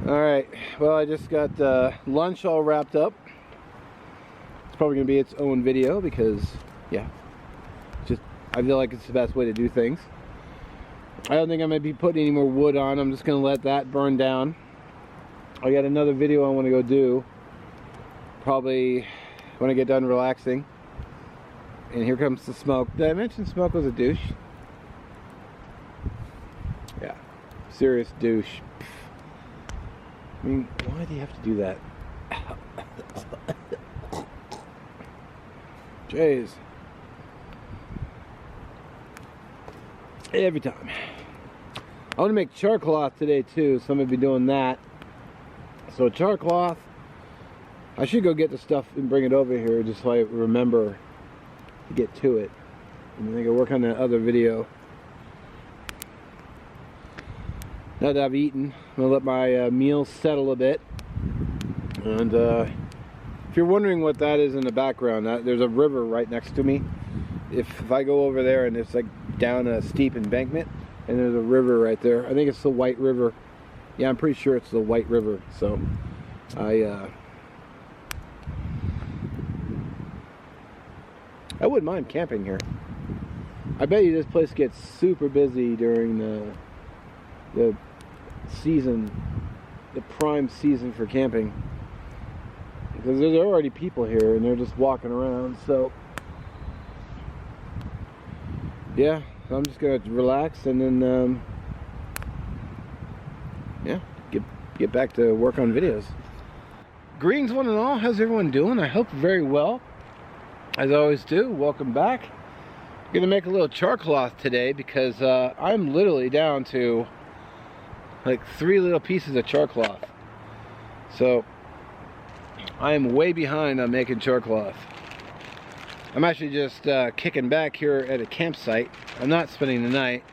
Alright, well, I just got lunch all wrapped up. It's probably going to be its own video because, yeah, I feel like it's the best way to do things. I don't think I'm going to be putting any more wood on. I'm just going to let that burn down. I got another video I want to go do, probably when I get done relaxing. And here comes the smoke. Did I mention smoke was a douche? Yeah, serious douche. I mean, why do you have to do that? Jeez. Every time. I want to make char cloth today too, so I'm going to be doing that. So char cloth, I should go get the stuff and bring it over here just so I remember to get to it. And then I can work on that other video. Now that I've eaten, I'm going to let my meal settle a bit. And if you're wondering what that is in the background, there's a river right next to me. If I go over there and it's like down a steep embankment, and there's a river right there. I think it's the White River. Yeah, I'm pretty sure it's the White River. So I wouldn't mind camping here. I bet you this place gets super busy during the season, the prime season for camping, because there's already people here and they're just walking around. So yeah, I'm just gonna relax and then yeah, get back to work on videos. Greetings one and all, how's everyone doing? I hope very well, as I always do. Welcome back. I'm gonna make a little char cloth today because I'm literally down to like 3 little pieces of char cloth. So I am way behind on making char cloth. I'm actually just kicking back here at a campsite. I'm not spending the night,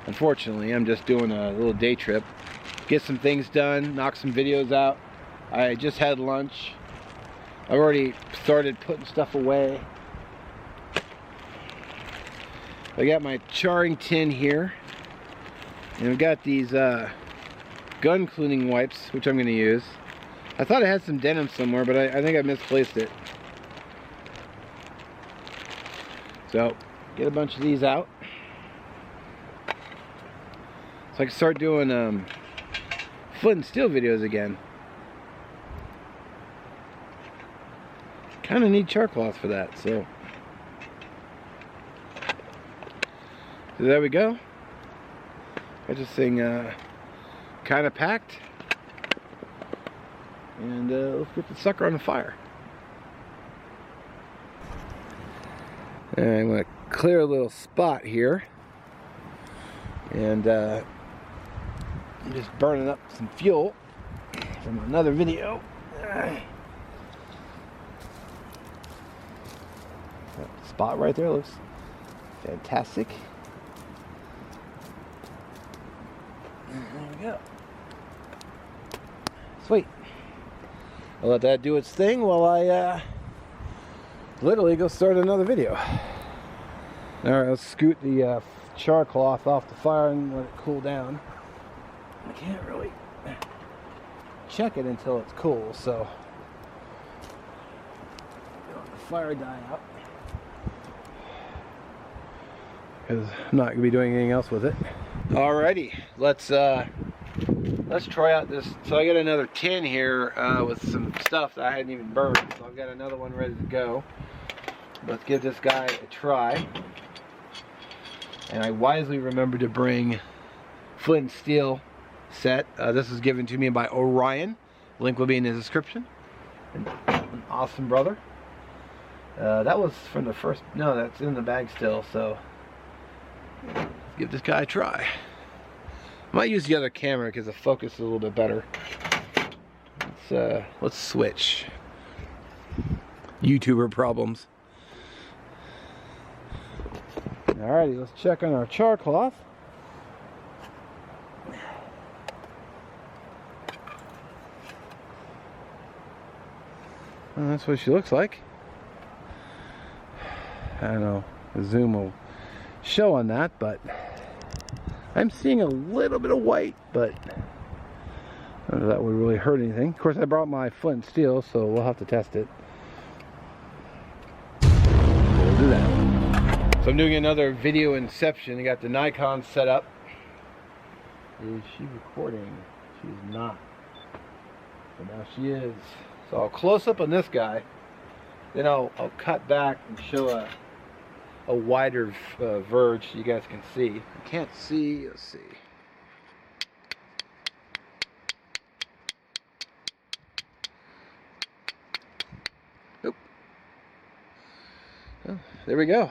unfortunately. I'm just doing a little day trip. Get some things done, knock some videos out. I just had lunch. I've already started putting stuff away. I got my charring tin here. And I've got these gun cleaning wipes, which I'm going to use. I thought I had some denim somewhere, but I think I misplaced it. So, get a bunch of these out. So I can start doing flint and steel videos again. Kind of need char cloth for that, so there we go. Got this thing kind of packed, and let's get the sucker on the fire. And I'm going to clear a little spot here, and I'm just burning up some fuel from another video. That spot right there looks fantastic. There we go. Sweet. I'll let that do its thing while I literally go start another video. Alright, let's scoot the char cloth off the fire and let it cool down. I can't really check it until it's cool, so let the fire die out, because I'm not going to be doing anything else with it. Alrighty, let's try out this. So I got another tin here with some stuff that I hadn't even burned, so I've got another one ready to go. Let's give this guy a try. And I wisely remembered to bring flint and steel set. This was given to me by Orion. Link will be in the description. An awesome brother. That was from the first, no, that's in the bag still, so let's give this guy a try. I might use the other camera because the focus is a little bit better. Let's switch. YouTuber problems. Alrighty, let's check on our char cloth. And that's what she looks like. I don't know, the zoom will show on that, but I'm seeing a little bit of white, but I don't know if that would really hurt anything. Of course, I brought my flint and steel, so we'll have to test it. We'll do that. So I'm doing another video inception. I got the Nikon set up. Is she recording? She's not. But now she is. So I'll close up on this guy. Then I'll cut back and show a wider verge so you guys can see. I can't see. Let's see. Nope. Oh, there we go.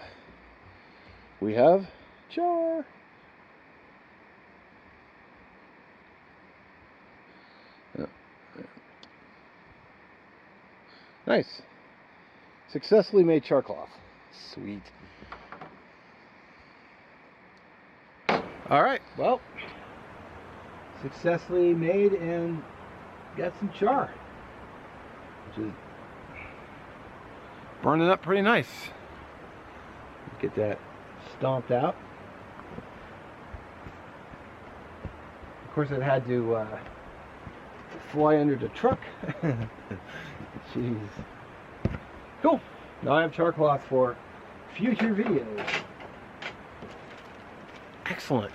We have Char. Oh. Nice. Successfully made char cloth. Sweet. Alright, well, successfully made and got some char, which is burning up pretty nice. Get that stomped out. Of course, it had to fly under the truck. Jeez. Cool. Now I have char cloth for future videos. Excellent.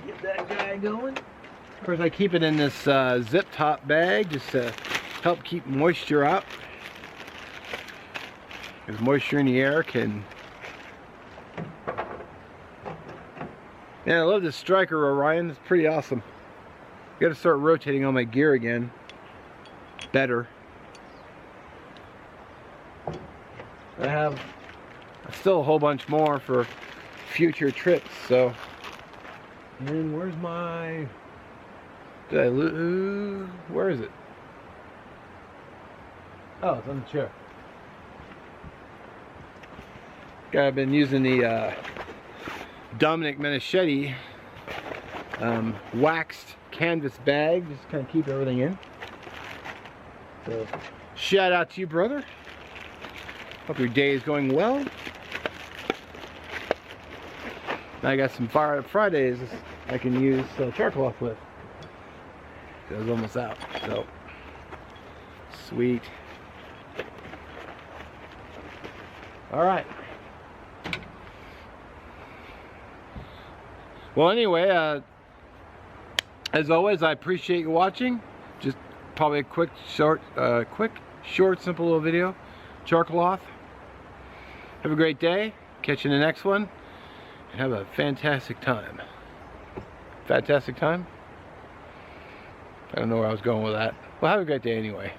Get that guy going. Of course, I keep it in this zip top bag just to help keep moisture out. Because moisture in the air can... Yeah, I love this striker Orion. It's pretty awesome. Got to start rotating all my gear again. Better. I have still a whole bunch more for future trips, so. And where's my... Did I lose? Where is it? Oh, it's on the chair. I've been using the Dominic Menichetti waxed canvas bag, just kind of keep everything in. So, shout out to you, brother. Hope your day is going well. Now I got some Fridays I can use char cloth with. It was almost out, so sweet. All right. Well, anyway, as always, I appreciate you watching. Just probably a quick, short, simple little video. Char cloth. Have a great day. Catch you in the next one. And have a fantastic time. Fantastic time? I don't know where I was going with that. Well, have a great day anyway.